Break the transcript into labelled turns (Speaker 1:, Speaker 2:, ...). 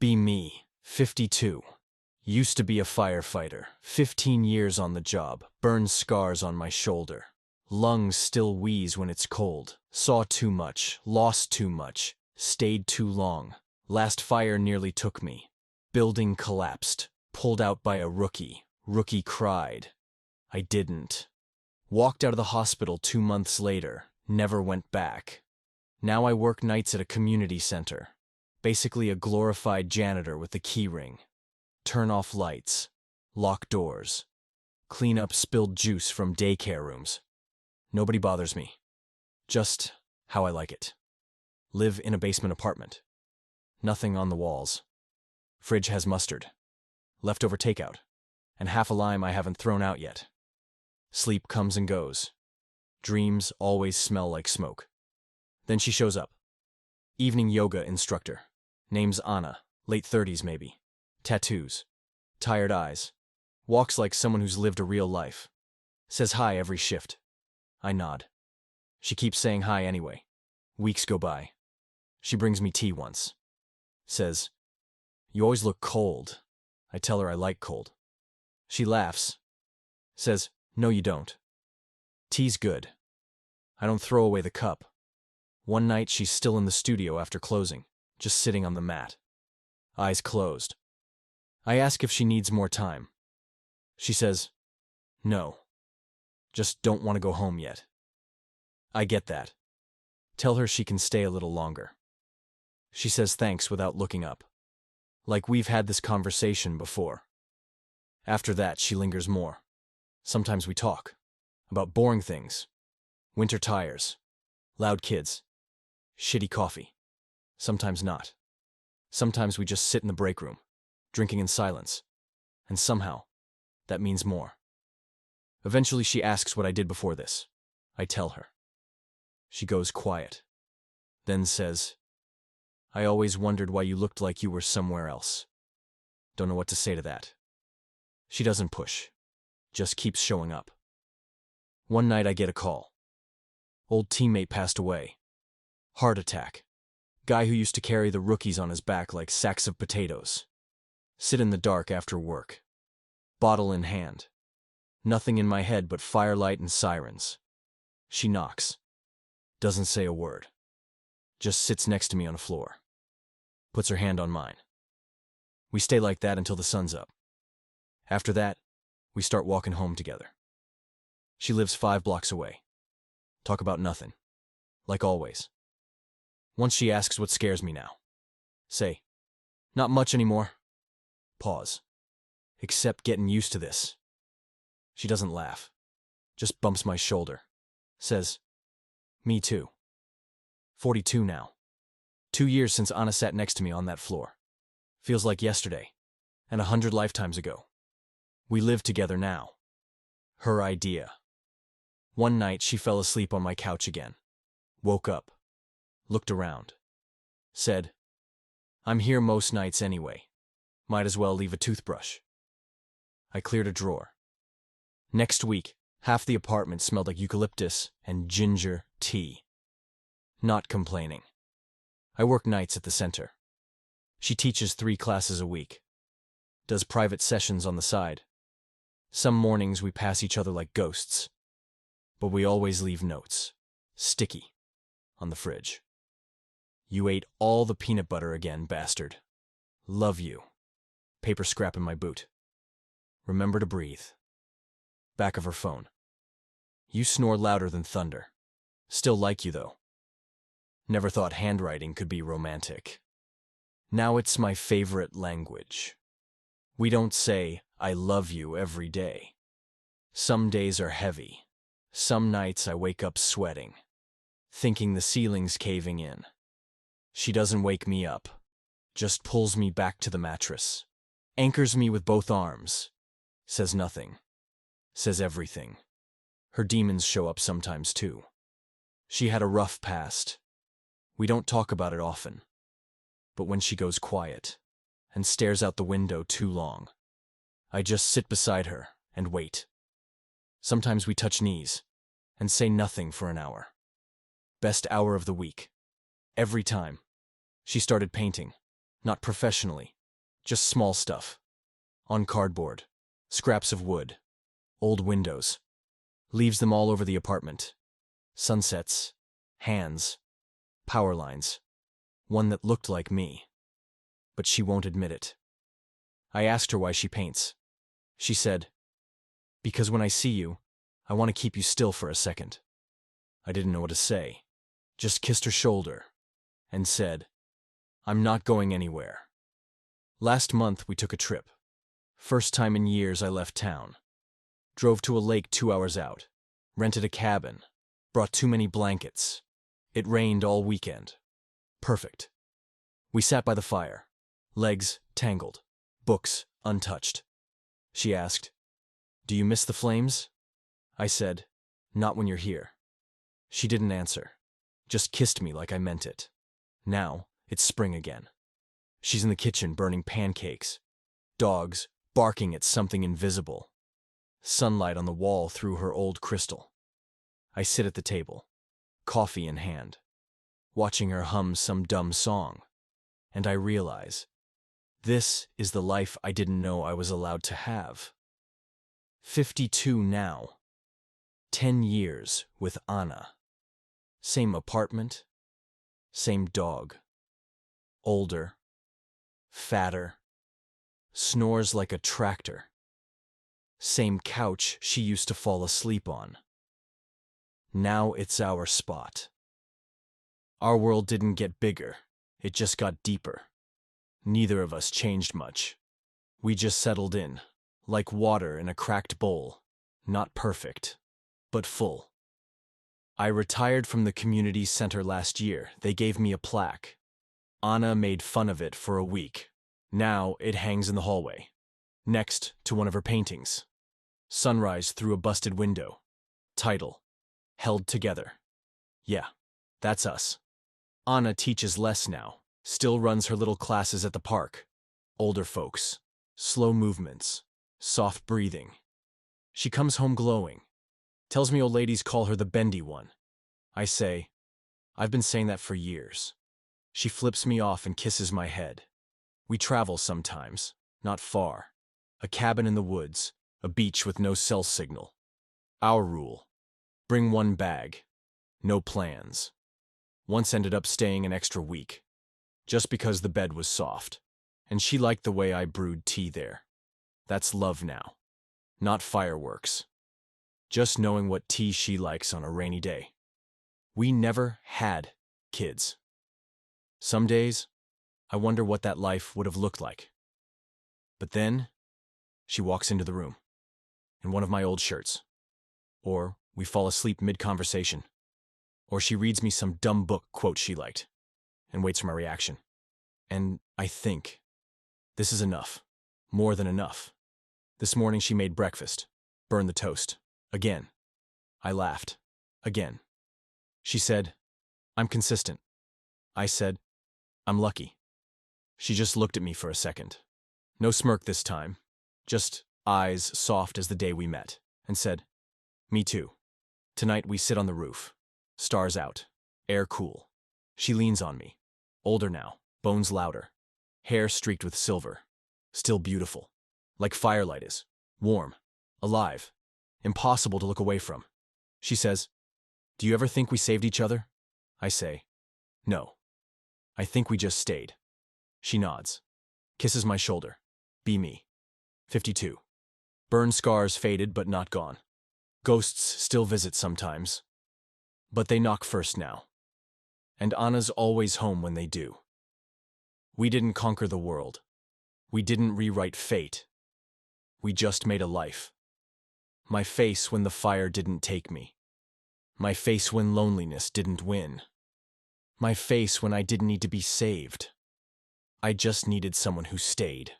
Speaker 1: Be me, 52. Used to be a firefighter, 15 years on the job, burned scars on my shoulder. Lungs still wheeze when it's cold. Saw too much, lost too much, stayed too long. Last fire nearly took me. Building collapsed, pulled out by a rookie. Rookie cried. I didn't. Walked out of the hospital 2 months later, never went back. Now I work nights at a community center. Basically a glorified janitor with a key ring. Turn off lights, lock doors, clean up spilled juice from daycare rooms. Nobody bothers me. Just how I like it. Live in a basement apartment. Nothing on the walls. Fridge has mustard. Leftover takeout. And half a lime I haven't thrown out yet. Sleep comes and goes. Dreams always smell like smoke. Then she shows up. Evening yoga instructor. Name's Anna. Late 30s maybe. Tattoos. Tired eyes. Walks like someone who's lived a real life. Says hi every shift. I nod. She keeps saying hi anyway. Weeks go by. She brings me tea once. Says, "You always look cold." I tell her I like cold. She laughs. Says, "No, you don't. Tea's good." I don't throw away the cup. One night she's still in the studio after closing, just sitting on the mat. Eyes closed. I ask if she needs more time. She says, "No. Just don't want to go home yet." I get that. Tell her she can stay a little longer. She says thanks without looking up. Like we've had this conversation before. After that, she lingers more. Sometimes we talk. About boring things. Winter tires. Loud kids. Shitty coffee. Sometimes not. Sometimes we just sit in the break room, drinking in silence. And somehow, that means more. Eventually she asks what I did before this. I tell her. She goes quiet. Then says, "I always wondered why you looked like you were somewhere else." Don't know what to say to that. She doesn't push. Just keeps showing up. One night I get a call. Old teammate passed away. Heart attack. Guy who used to carry the rookies on his back like sacks of potatoes. Sit in the dark after work. Bottle in hand. Nothing in my head but firelight and sirens. She knocks. Doesn't say a word. Just sits next to me on the floor. Puts her hand on mine. We stay like that until the sun's up. After that, we start walking home together. She lives 5 blocks away. Talk about nothing. Like always. Once she asks what scares me now. Say, "Not much anymore." Pause. "Except getting used to this." She doesn't laugh. Just bumps my shoulder. Says, "Me too." 42 now. 2 years since Anna sat next to me on that floor. Feels like yesterday. And 100 lifetimes ago. We live together now. Her idea. One night she fell asleep on my couch again. Woke up. Looked around. Said, "I'm here most nights anyway. Might as well leave a toothbrush." I cleared a drawer. Next week, half the apartment smelled like eucalyptus and ginger tea. Not complaining. I work nights at the center. She teaches 3 classes a week. Does private sessions on the side. Some mornings we pass each other like ghosts. But we always leave notes. Sticky. On the fridge. "You ate all the peanut butter again, bastard. Love you." Paper scrap in my boot. "Remember to breathe." Back of her phone. "You snore louder than thunder. Still like you, though." Never thought handwriting could be romantic. Now it's my favorite language. We don't say, "I love you" every day. Some days are heavy. Some nights I wake up sweating, thinking the ceiling's caving in. She doesn't wake me up, just pulls me back to the mattress, anchors me with both arms, says nothing, says everything. Her demons show up sometimes too. She had a rough past. We don't talk about it often. But when she goes quiet and stares out the window too long, I just sit beside her and wait. Sometimes we touch knees and say nothing for an hour. Best hour of the week. Every time. She started painting. Not professionally, just small stuff. On cardboard, scraps of wood, old windows. Leaves them all over the apartment. Sunsets, hands, power lines. One that looked like me. But she won't admit it. I asked her why she paints. She said, "Because when I see you, I want to keep you still for a second." I didn't know what to say. Just kissed her shoulder and said, "I'm not going anywhere." Last month we took a trip. First time in years I left town. Drove to a lake 2 hours out. Rented a cabin. Brought too many blankets. It rained all weekend. Perfect. We sat by the fire. Legs tangled. Books untouched. She asked, "Do you miss the flames?" I said, "Not when you're here." She didn't answer. Just kissed me like I meant it. Now, it's spring again. She's in the kitchen burning pancakes. Dogs barking at something invisible. Sunlight on the wall through her old crystal. I sit at the table, coffee in hand, watching her hum some dumb song, and I realize this is the life I didn't know I was allowed to have. 52 now. 10 years with Anna. Same apartment, same dog. Older, fatter, snores like a tractor. Same couch she used to fall asleep on. Now it's our spot. Our world didn't get bigger, it just got deeper. Neither of us changed much. We just settled in, like water in a cracked bowl. Not perfect, but full. I retired from the community center last year. They gave me a plaque. Anna made fun of it for a week. Now it hangs in the hallway, next to one of her paintings. Sunrise through a busted window. Title, Held Together. Yeah, that's us. Anna teaches less now, still runs her little classes at the park. Older folks, slow movements, soft breathing. She comes home glowing. Tells me old ladies call her the bendy one. I say, I've been saying that for years. She flips me off and kisses my head. We travel sometimes, not far. A cabin in the woods, a beach with no cell signal. Our rule, bring one bag, no plans. Once ended up staying an extra week, just because the bed was soft, and she liked the way I brewed tea there. That's love now, not fireworks. Just knowing what tea she likes on a rainy day. We never had kids. Some days, I wonder what that life would have looked like. But then, she walks into the room, in one of my old shirts. Or we fall asleep mid-conversation. Or she reads me some dumb book quote she liked, and waits for my reaction. And I think, this is enough. More than enough. This morning she made breakfast, burned the toast. Again. I laughed. Again. She said, "I'm consistent." I said, "I'm lucky." She just looked at me for a second. No smirk this time, just eyes soft as the day we met, and said, "Me too. Tonight we sit on the roof. Stars out. Air cool." She leans on me. Older now, bones louder. Hair streaked with silver. Still beautiful. Like firelight is. Warm. Alive. Impossible to look away from. She says, "Do you ever think we saved each other?" I say, "No. I think we just stayed." She nods. Kisses my shoulder. Be me. 52. Burn scars faded but not gone. Ghosts still visit sometimes. But they knock first now. And Anna's always home when they do. We didn't conquer the world. We didn't rewrite fate. We just made a life. My face when the fire didn't take me. My face when loneliness didn't win. My face when I didn't need to be saved. I just needed someone who stayed.